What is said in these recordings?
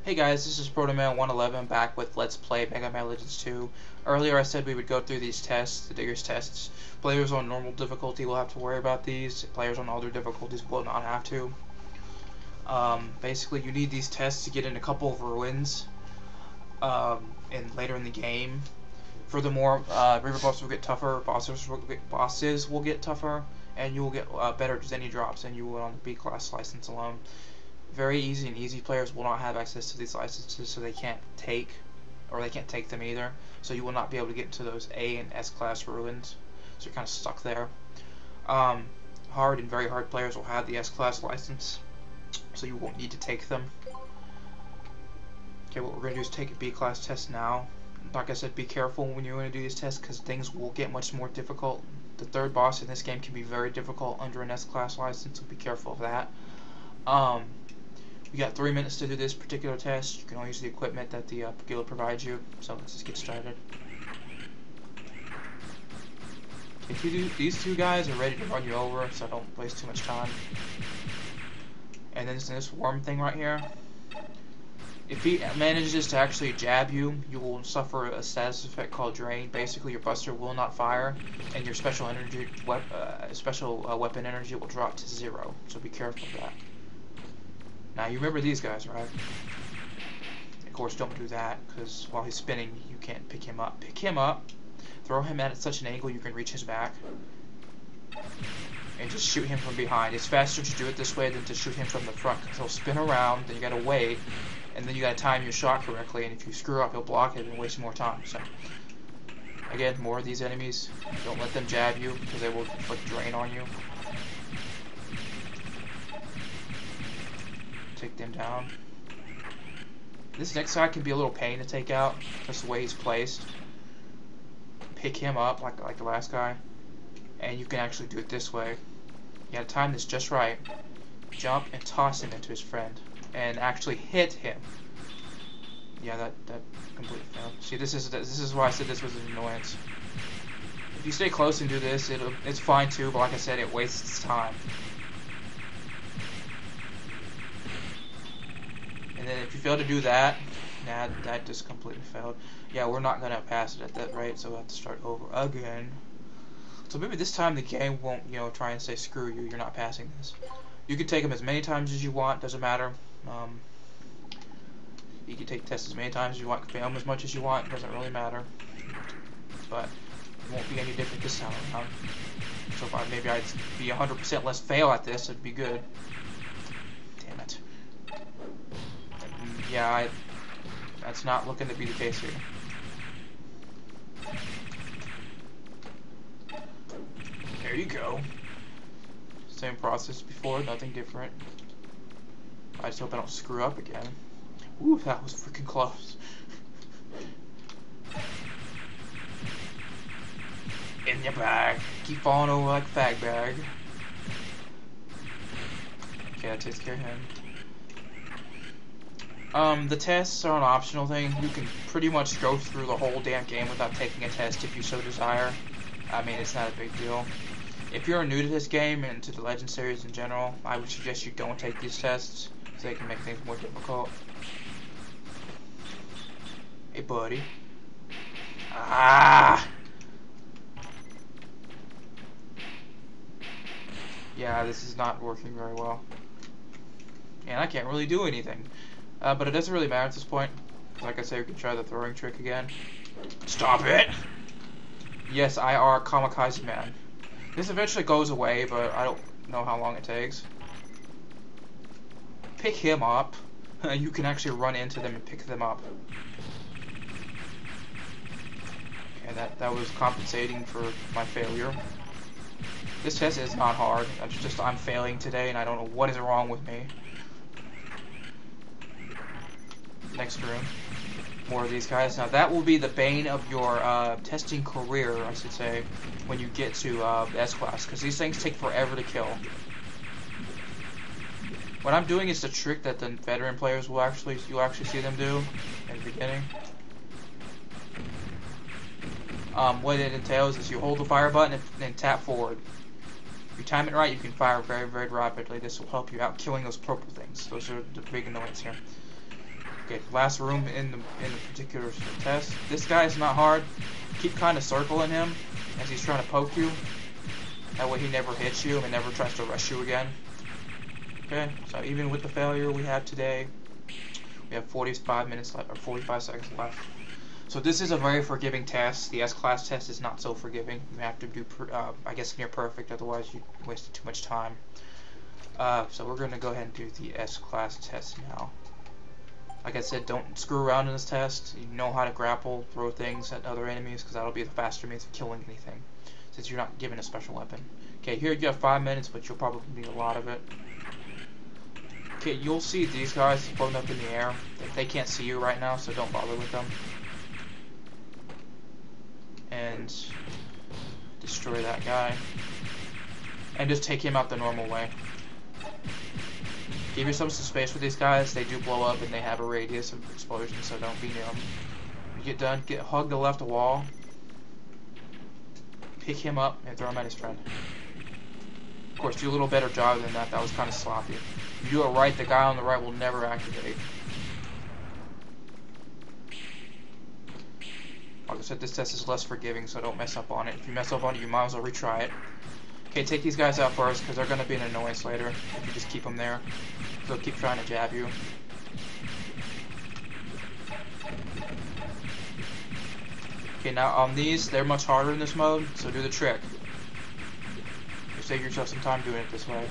Hey guys, this is Protoman111 back with Let's Play Megaman Legends 2. Earlier I said we would go through these tests, the Digger's tests. Players on normal difficulty will have to worry about these. Players on other difficulties will not have to. Basically, you need these tests to get in a couple of ruins later in the game. Furthermore, river bosses will get tougher, bosses will get tougher, and you will get better Zenny drops than you would on the B-class license alone. Very easy, and easy players will not have access to these licenses, so they can't take them either. So you will not be able to get into those A and S class ruins. So you're kind of stuck there. Hard and very hard players will have the S class license, so you won't need to take them. Okay, what we're going to do is take a B class test now. Like I said, be careful when you're going to do these tests, because things will get much more difficult. The third boss in this game can be very difficult under an S class license, so be careful of that. You got 3 minutes to do this particular test. You can only use the equipment that the guild provides you. So let's just get started. These two guys are ready to run you over, so don't waste too much time. And then this worm thing right here. If he manages to actually jab you, you will suffer a status effect called Drain. Basically, your buster will not fire, and your special weapon energy will drop to 0. So be careful of that. Now, you remember these guys, right? Of course, don't do that, because while he's spinning, you can't pick him up. Pick him up, throw him at such an angle you can reach his back, and just shoot him from behind. It's faster to do it this way than to shoot him from the front, because he'll spin around, then you gotta wait, and then you gotta time your shot correctly, and if you screw up, he'll block it and waste more time. So, again, more of these enemies. Don't let them jab you, because they will inflict Drain on you. Take them down. This next guy can be a little pain to take out, just the way he's placed. Pick him up like the last guy, and you can actually do it this way. You gotta time this just right. Jump and toss him into his friend, and actually hit him. Yeah, that completely failed. See, this is why I said this was an annoyance. If you stay close and do this, it's fine too, but like I said, it wastes time. And then if you fail to do that, that just completely failed. Yeah, we're not gonna pass it at that rate, so we'll have to start over again. So maybe this time the game won't, try and say screw you, you're not passing this. You can take them as many times as you want, doesn't matter. You can take tests as many times as you want, fail them as much as you want, doesn't really matter. But it won't be any different this time around. So if maybe I'd be 100% less fail at this, it'd be good. Damn it. Yeah, that's not looking to be the case here. There you go. Same process before, nothing different. I just hope I don't screw up again. Ooh, that was freaking close. In your bag. Keep falling over like a fag bag. Okay, that takes care of him. The tests are an optional thing. You can pretty much go through the whole damn game without taking a test if you so desire. I mean, it's not a big deal. If you're new to this game and to the Legend series in general, I would suggest you don't take these tests, so they can make things more difficult. Hey, buddy. Ah! Yeah, this is not working very well. And I can't really do anything. But it doesn't really matter at this point. Like I said, we can try the throwing trick again. Stop it! Yes, IR Kamikaze Man. This eventually goes away, but I don't know how long it takes. Pick him up. You can actually run into them and pick them up. And that was compensating for my failure. This test is not hard. I'm failing today, and I don't know what is wrong with me. Next room. More of these guys. Now that will be the bane of your testing career, I should say, when you get to S class, because these things take forever to kill. What I'm doing is the trick that the veteran players you'll actually see them do in the beginning. What it entails is you hold the fire button and tap forward. If you time it right, you can fire very, very rapidly. This will help you out killing those purple things. Those are the big annoyance here. Okay, last room in the particular test. This guy is not hard. Keep kind of circling him as he's trying to poke you. That way he never hits you and never tries to rush you again. Okay, so even with the failure we had today, we have 45 minutes left, or 45 seconds left. So this is a very forgiving test. The S-class test is not so forgiving. You have to do, I guess, near perfect, otherwise you wasted too much time. So we're going to go ahead and do the S-class test now. Like I said, don't screw around in this test. You know how to grapple, throw things at other enemies, because that'll be the faster means of killing anything, since you're not given a special weapon. Okay, here you have 5 minutes, but you'll probably need a lot of it. Okay, you'll see these guys floating up in the air. They can't see you right now, so don't bother with them. And destroy that guy. And just take him out the normal way. Give yourself some space with these guys. They do blow up and they have a radius of explosion, so don't be near them. When you get done, hug the left wall. Pick him up and throw him at his friend. Of course, do a little better job than that. That was kind of sloppy. If you do it right, the guy on the right will never activate. Like I said, this test is less forgiving, so don't mess up on it. If you mess up on it, you might as well retry it. Okay, take these guys out first, because they're going to be an annoyance later if you just keep them there. They'll keep trying to jab you. Okay, now on these, they're much harder in this mode, so do the trick. You save yourself some time doing it this way.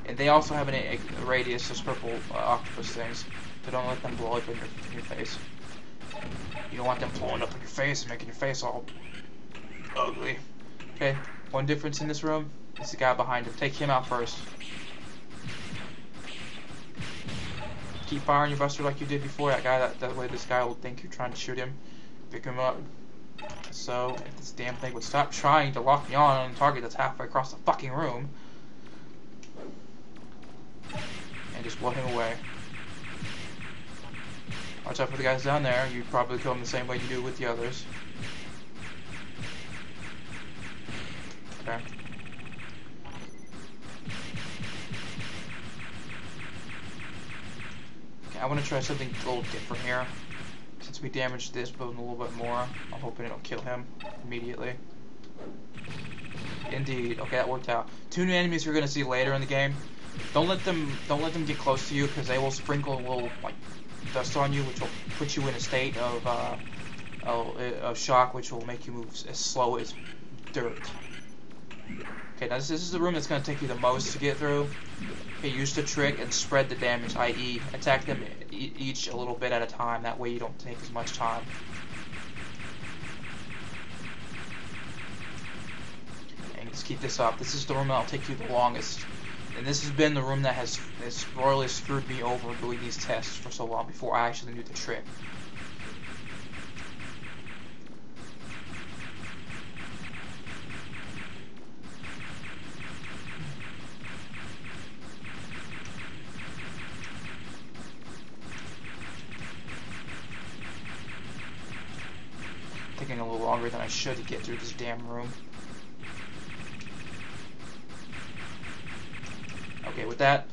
And they also have a radius, those purple octopus things, so don't let them blow up in your face. You don't want them blowing up in your face and making your face all ugly. Okay, one difference in this room is the guy behind him. Take him out first. Keep firing your buster like you did before. That way this guy will think you're trying to shoot him. Pick him up. So, if this damn thing would stop trying to lock me on a target that's halfway across the fucking room. And just blow him away. Watch out for the guys down there. You probably kill them the same way you do with the others. Okay. Okay, I want to try something a little different here. Since we damaged this building a little bit more, I'm hoping it'll kill him immediately. Indeed. Okay, that worked out. 2 new enemies you're gonna see later in the game. Don't let them get close to you, because they will sprinkle a little dust on you, which will put you in a state of shock, which will make you move as slow as dirt. Okay, now this is the room that's going to take you the most to get through. Okay, use the trick and spread the damage, i.e. attack them each a little bit at a time. That way you don't take as much time. And just keep this up. This is the room that'll take you the longest. And this has been the room that has royally screwed me over doing these tests for so long before I actually knew the trick. Taking a little longer than I should to get through this damn room. Okay, with that,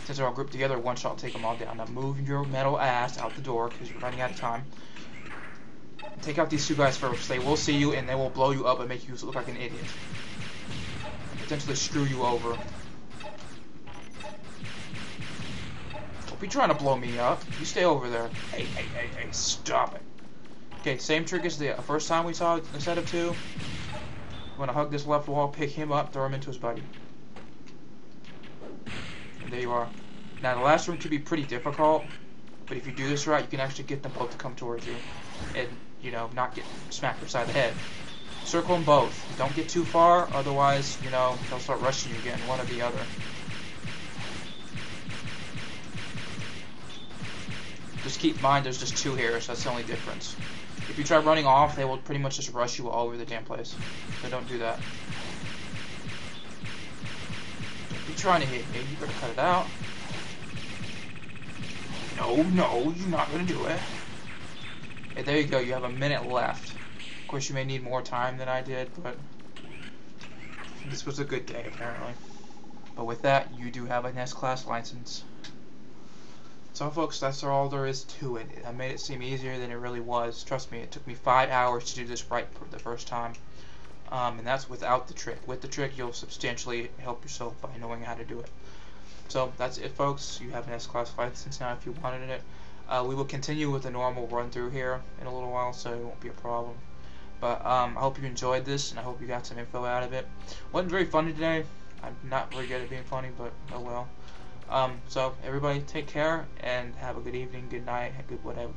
since they're all grouped together, one shot will take them all down. Now move your metal ass out the door, because you're running out of time. Take out these 2 guys first. They will see you, and they will blow you up and make you look like an idiot. And potentially screw you over. Don't be trying to blow me up. You stay over there. Hey, stop it. Okay, same trick as the first time we saw instead of 2. You want to hug this left wall, pick him up, throw him into his buddy. There you are. Now the last room could be pretty difficult, but if you do this right, you can actually get them both to come towards you, and not get smacked upside the head. Circle them both. Don't get too far, otherwise they'll start rushing you again, one or the other. Just keep in mind there's just 2 here, so that's the only difference. If you try running off, they will pretty much just rush you all over the damn place. So don't do that. You're trying to hit me, you better cut it out. No, you're not gonna do it. Okay, there you go, you have a minute left. Of course, you may need more time than I did, but this was a good day, apparently. But with that, you do have an S-Class license. So folks, that's all there is to it. I made it seem easier than it really was. Trust me, it took me 5 hours to do this right the first time. And that's without the trick. With the trick, you'll substantially help yourself by knowing how to do it. So that's it, folks. You have an S-Class license now if you wanted it. We will continue with the normal run through here in a little while, so it won't be a problem. But I hope you enjoyed this, and I hope you got some info out of it. Wasn't very funny today. I'm not very good at being funny, but oh well. So everybody take care, and have a good evening, good night, good whatever.